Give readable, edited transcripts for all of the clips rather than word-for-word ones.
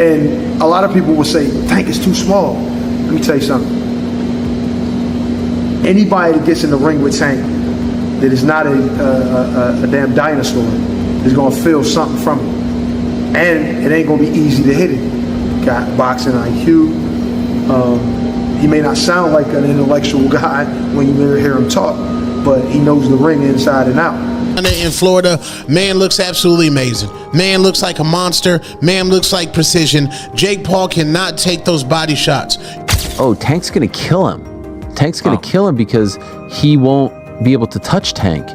And a lot of people will say, Tank is too small. Let me tell you something. Anybody that gets in the ring with Tank that is not a damn dinosaur is going to feel something from it. And it ain't going to be easy to hit it. Got boxing IQ. He may not sound like an intellectual guy when you hear him talk, but he knows the ring inside and out. In Florida, man looks absolutely amazing. Man looks like a monster. Man looks like precision. Jake Paul cannot take those body shots. Oh, Tank's gonna kill him. Tank's gonna kill him because he won't be able to touch Tank.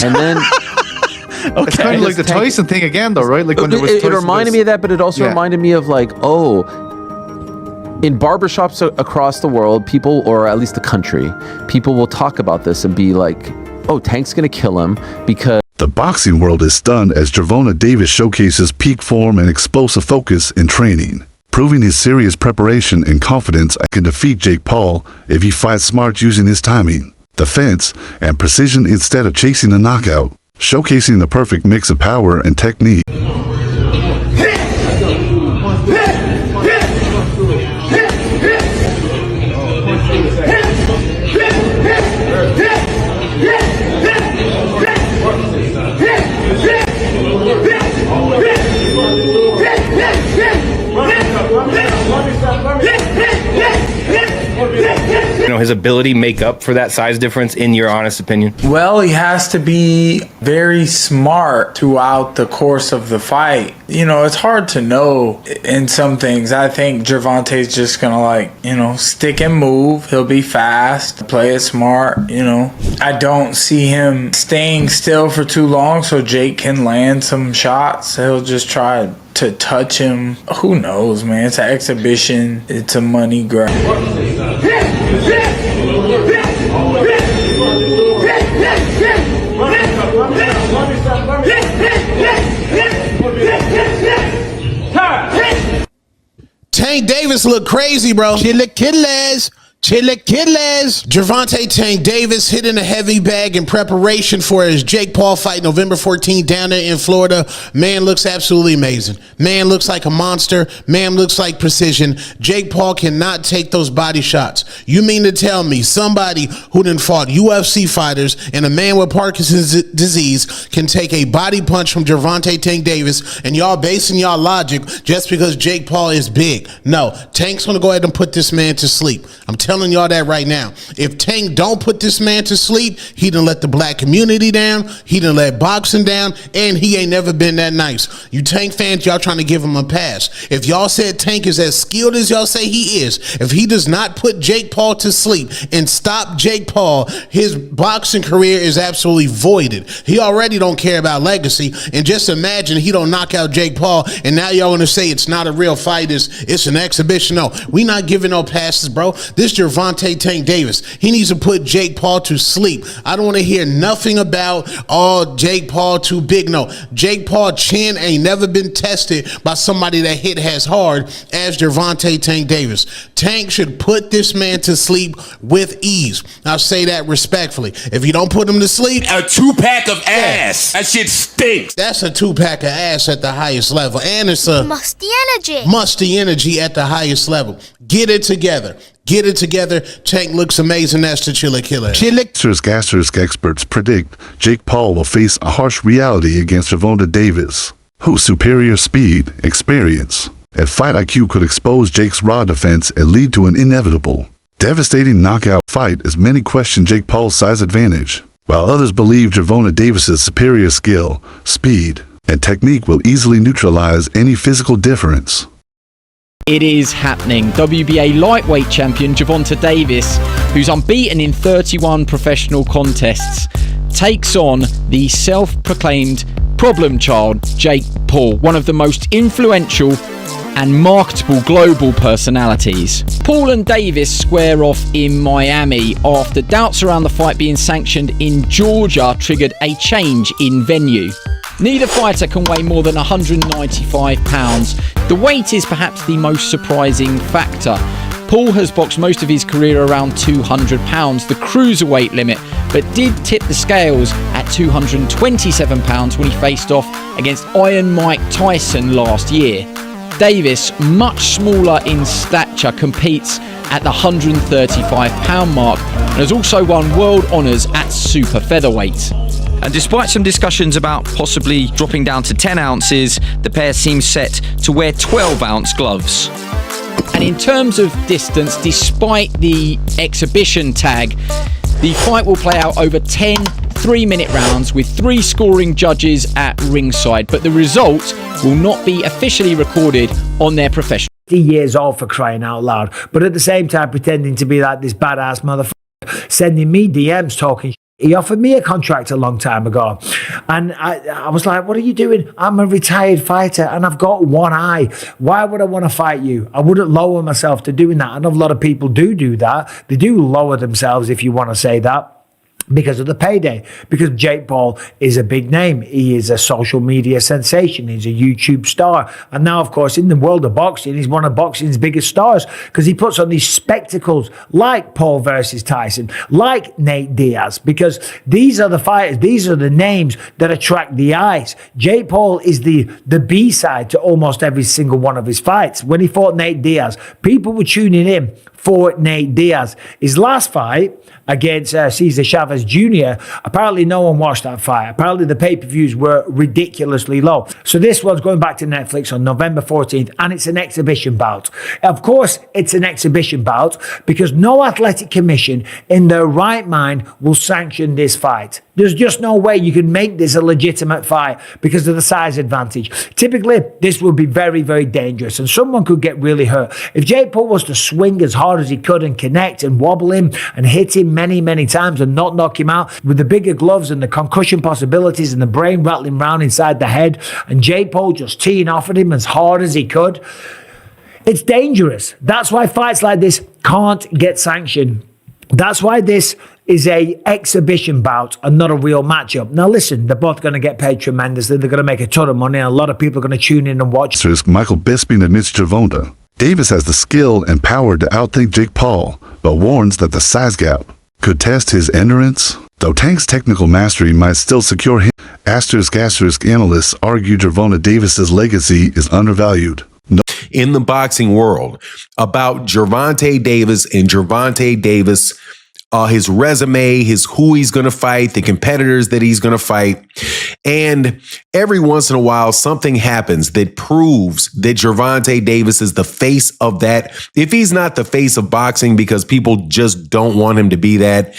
And then okay, it's kind of like the Tyson thing again, though, right? Like when it reminded me of that, but it also reminded me of like, oh, in barbershops across the world, people, or at least the country, people will talk about this and be like, oh, Tank's gonna kill him because... The boxing world is stunned as Gervonta Davis showcases peak form and explosive focus in training, proving his serious preparation and confidence can defeat Jake Paul if he fights smart using his timing, defense, and precision instead of chasing a knockout, showcasing the perfect mix of power and technique. You know, his ability make up for that size difference, in your honest opinion? Well, he has to be very smart throughout the course of the fight. You know, it's hard to know in some things. I think Gervonta's just gonna stick and move. He'll be fast, play it smart, you know. I don't see him staying still for too long so Jake can land some shots. He'll just try to touch him. Who knows, man? It's an exhibition. It's a money grab. Tank Davis look crazy, bro. Chilaquiles. Gervonta Tank Davis hitting a heavy bag in preparation for his Jake Paul fight November 14th down there in Florida. Man looks absolutely amazing. Man looks like a monster. Man looks like precision. Jake Paul cannot take those body shots. You mean to tell me somebody who done fought UFC fighters and a man with Parkinson's disease can take a body punch from Gervonta Tank Davis, and y'all basing y'all logic just because Jake Paul is big? No, Tank's gonna go ahead and put this man to sleep. I'm telling y'all that right now. If Tank don't put this man to sleep, he done let the black community down, he done let boxing down, and he ain't never been that nice. You Tank fans, y'all trying to give him a pass. If y'all said Tank is as skilled as y'all say he is, if he does not put Jake Paul to sleep and stop Jake Paul, his boxing career is absolutely voided. He already don't care about legacy, and just imagine he don't knock out Jake Paul, and now y'all want to say it's not a real fight, it's an exhibition. No, we not giving no passes, bro. This Gervonta Tank Davis, he needs to put Jake Paul to sleep. I don't want to hear nothing about, oh, Jake Paul too big. No, Jake Paul chin ain't never been tested by somebody that hit as hard as Gervonta Tank Davis. Tank should put this man to sleep with ease. I'll say that respectfully. If you don't put him to sleep, a 2-pack of ass. That shit stinks. That's a 2-pack of ass at the highest level, and it's a musty energy at the highest level. Get it together. Get it together. Tank looks amazing. That's the Gastric experts predict Jake Paul will face a harsh reality against Gervonta Davis, whose superior speed, experience, and fight IQ could expose Jake's raw defense and lead to an inevitable, devastating knockout fight, as many question Jake Paul's size advantage, while others believe Gervonta Davis's superior skill, speed, and technique will easily neutralize any physical difference. It is happening. WBA lightweight champion Gervonta Davis, who's unbeaten in 31 professional contests, takes on the self-proclaimed problem child Jake Paul, one of the most influential and marketable global personalities. Paul and Davis square off in Miami after doubts around the fight being sanctioned in Georgia triggered a change in venue. Neither fighter can weigh more than 195 pounds. The weight is perhaps the most surprising factor. Paul has boxed most of his career around 200 pounds, the cruiserweight limit, but did tip the scales at 227 pounds when he faced off against Iron Mike Tyson last year. Davis, much smaller in stature, competes at the 135-pound mark and has also won world honours at super featherweight. And despite some discussions about possibly dropping down to 10 ounces, the pair seems set to wear 12-ounce gloves. And in terms of distance, despite the exhibition tag, the fight will play out over 10 3-minute rounds with 3 scoring judges at ringside, but the result will not be officially recorded on their professional. Years old, for crying out loud, but at the same time pretending to be like this badass motherfucker, sending me DMs talking. He offered me a contract a long time ago, and I was like, what are you doing? I'm a retired fighter and I've got one eye. Why would I want to fight you? I wouldn't lower myself to doing that. I know a lot of people do that. They do lower themselves, if you want to say that, because of the payday, because Jake Paul is a big name. He is a social media sensation. He's a YouTube star. And now, of course, in the world of boxing, he's one of boxing's biggest stars because he puts on these spectacles like Paul versus Tyson, like Nate Diaz, because these are the fighters, these are the names that attract the eyes. Jake Paul is the B-side to almost every single one of his fights. When he fought Nate Diaz, people were tuning in for Nate Diaz. His last fight against Cesar Chavez Jr., apparently no one watched that fight. Apparently the pay-per-views were ridiculously low. So this one's going back to Netflix on November 14th, and it's an exhibition bout. Of course, it's an exhibition bout because no athletic commission in their right mind will sanction this fight. There's just no way you can make this a legitimate fight because of the size advantage. Typically, this would be very, very dangerous and someone could get really hurt. If Jake Paul was to swing as hard as he could and connect and wobble him and hit him many, many times and not knock him out, with the bigger gloves and the concussion possibilities and the brain rattling round inside the head, and Jake Paul just teeing off at him as hard as he could, it's dangerous. That's why fights like this can't get sanctioned. That's why this is a exhibition bout and not a real matchup. Now listen, they're both going to get paid tremendously. They're going to make a ton of money, and a lot of people are going to tune in and watch. Michael Bisping admits Gervonta Davis has the skill and power to outthink Jake Paul, but warns that the size gap could test his endurance. Though Tank's technical mastery might still secure him, asterisk analysts argue Gervonta Davis's legacy is undervalued. In the boxing world, about Gervonta Davis and Gervonta Davis, his resume, who he's going to fight, the competitors that he's going to fight. And every once in a while, something happens that proves that Gervonta Davis is the face of that. If he's not the face of boxing because people just don't want him to be that,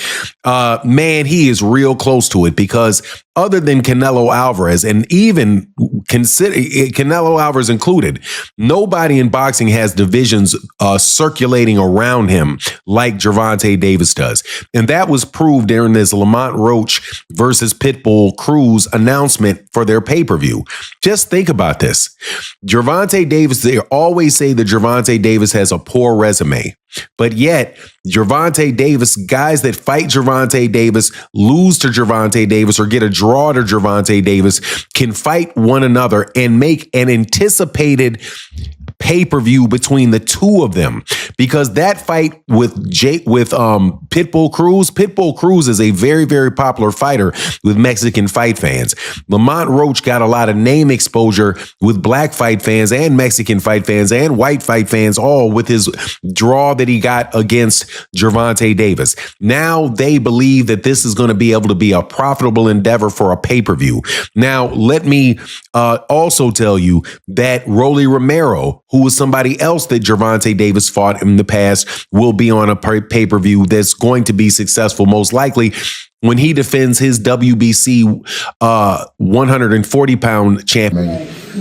man, he is real close to it, because other than Canelo Alvarez, and even consider Canelo Alvarez included, nobody in boxing has divisions circulating around him like Gervonta Davis does. And that was proved during this Lamont Roach versus Pitbull Cruz announcement for their pay-per-view. Just think about this. Gervonta Davis, they always say that Gervonta Davis has a poor resume. But yet, Gervonta Davis, guys that fight Gervonta Davis, lose to Gervonta Davis, or get a draw to Gervonta Davis, can fight one another and make an anticipated pay-per-view between the two of them. Because that fight with Pitbull Cruz is a very, very popular fighter with Mexican fight fans. Lamont Roach got a lot of name exposure with black fight fans and Mexican fight fans and white fight fans, all with his draw that he got against Gervonta Davis. Now they believe that this is going to be able to be a profitable endeavor for a pay-per-view. Now, let me also tell you that Rolly Romero, who was somebody else that Gervonta Davis fought in the past, will be on a pay-per-view that's going to be successful, most likely, when he defends his WBC 140-pound champion.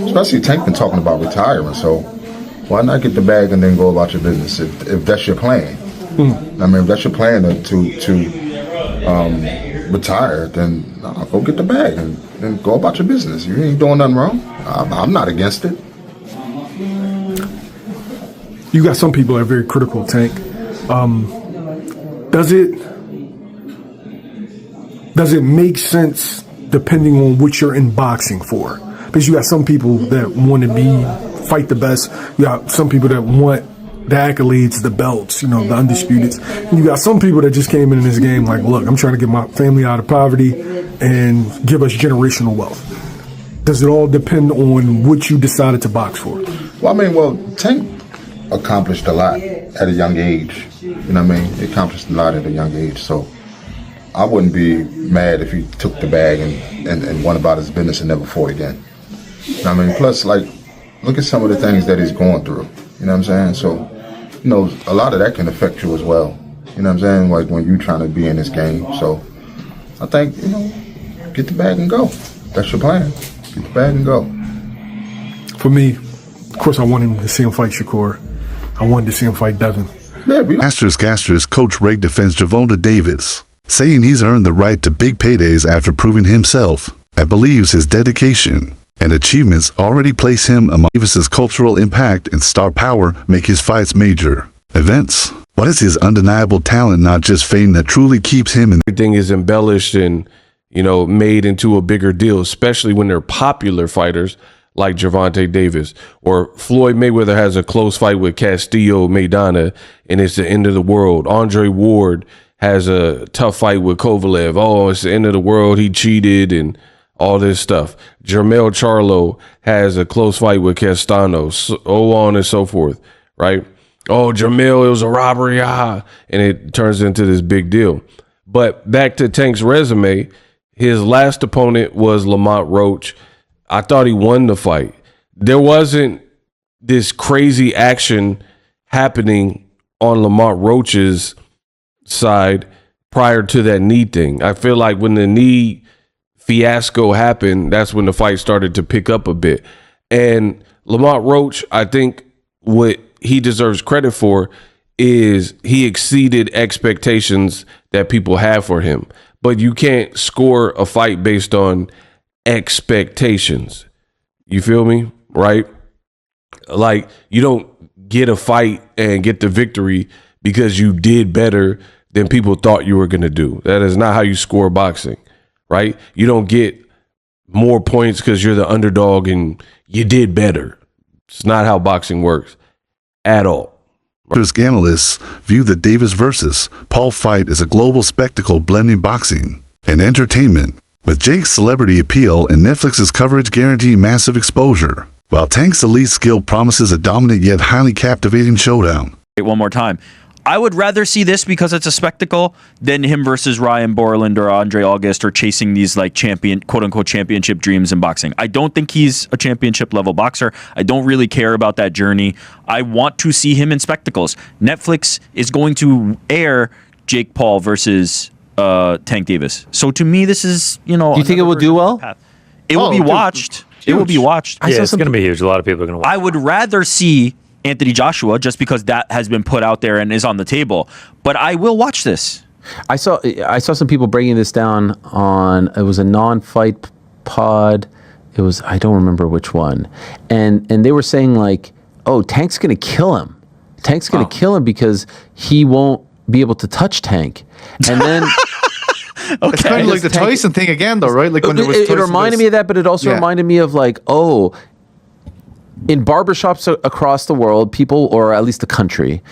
Especially Tank been talking about retiring, so why not get the bag and then go about your business if that's your plan? I mean, if that's your plan to retire, then go get the bag and go about your business. You ain't doing nothing wrong. I'm not against it. You got some people that are very critical, Tank. Does it make sense depending on what you're in boxing for? Because you got some people that want to fight the best. You got some people that want the accolades, the belts, the undisputed. And you got some people that just came in this game like, look, I'm trying to get my family out of poverty and give us generational wealth. Does it all depend on what you decided to box for? Well, I mean, Tank accomplished a lot at a young age. You know what I mean? He accomplished a lot at a young age. So I wouldn't be mad if he took the bag and went about his business and never fought again. You know what I mean? Plus, like, look at some of the things that he's going through. You know what I'm saying? So, you know, a lot of that can affect you as well. You know what I'm saying? Like when you're trying to be in this game. So I think, you know, get the bag and go. That's your plan. Get the bag and go. For me, of course, I wanted to see him fight Shakur. I wanted to see him fight Devin. Masters coach Ray defends Gervonta Davis, saying he's earned the right to big paydays after proving himself, and believes his dedication and achievements already place him among Davis's cultural impact and star power make his fights major events. What is his undeniable talent, not just fame, that truly keeps him in? Everything is embellished and, you know, made into a bigger deal, especially when they're popular fighters like Gervonta Davis. Or Floyd Mayweather has a close fight with Castillo Maidana, and it's the end of the world. Andre Ward has a tough fight with Kovalev. Oh, it's the end of the world. He cheated and all this stuff. Jermell Charlo has a close fight with Castano, so on and so forth, right? Oh, Jermell, it was a robbery, and it turns into this big deal. But back to Tank's resume, his last opponent was Lamont Roach. I thought he won the fight. There wasn't this crazy action happening on Lamont Roach's side prior to that knee thing. I feel like when the knee fiasco happened, that's when the fight started to pick up a bit. And Lamont Roach, I think what he deserves credit for is he exceeded expectations that people have for him. But you can't score a fight based on expectations. You feel me? Right? Like, you don't get a fight and get the victory because you did better than people thought you were going to do. That is not how you score boxing, right? You don't get more points because you're the underdog and you did better. It's not how boxing works at all. Analysts view the Davis versus Paul fight as a global spectacle blending boxing and entertainment, with Jake's celebrity appeal and Netflix's coverage guaranteeing massive exposure, while Tank's elite skill promises a dominant yet highly captivating showdown. One more time. I would rather see this because it's a spectacle than him versus Ryan Borland or Andre August or chasing these like quote unquote championship dreams in boxing. I don't think he's a championship level boxer. I don't really care about that journey. I want to see him in spectacles. Netflix is going to air Jake Paul versus Tank Davis. So to me, this is, you know, do you think it will do well? It will be watched. It will be watched. Yeah, it's going to be huge. A lot of people are going to watch. I would rather see Anthony Joshua just because that has been put out there and is on the table. But I will watch this. I saw some people breaking this down on, it was a non-fight pod. It was, I don't remember which one. And they were saying like, oh, Tank's going to kill him. Tank's going to kill him because he won't be able to touch Tank. And then It's kind of like the Tyson thing again, though, right? Like when there was it reminded me of that, but it also reminded me of like, oh, in barbershops across the world, people, or at least the country,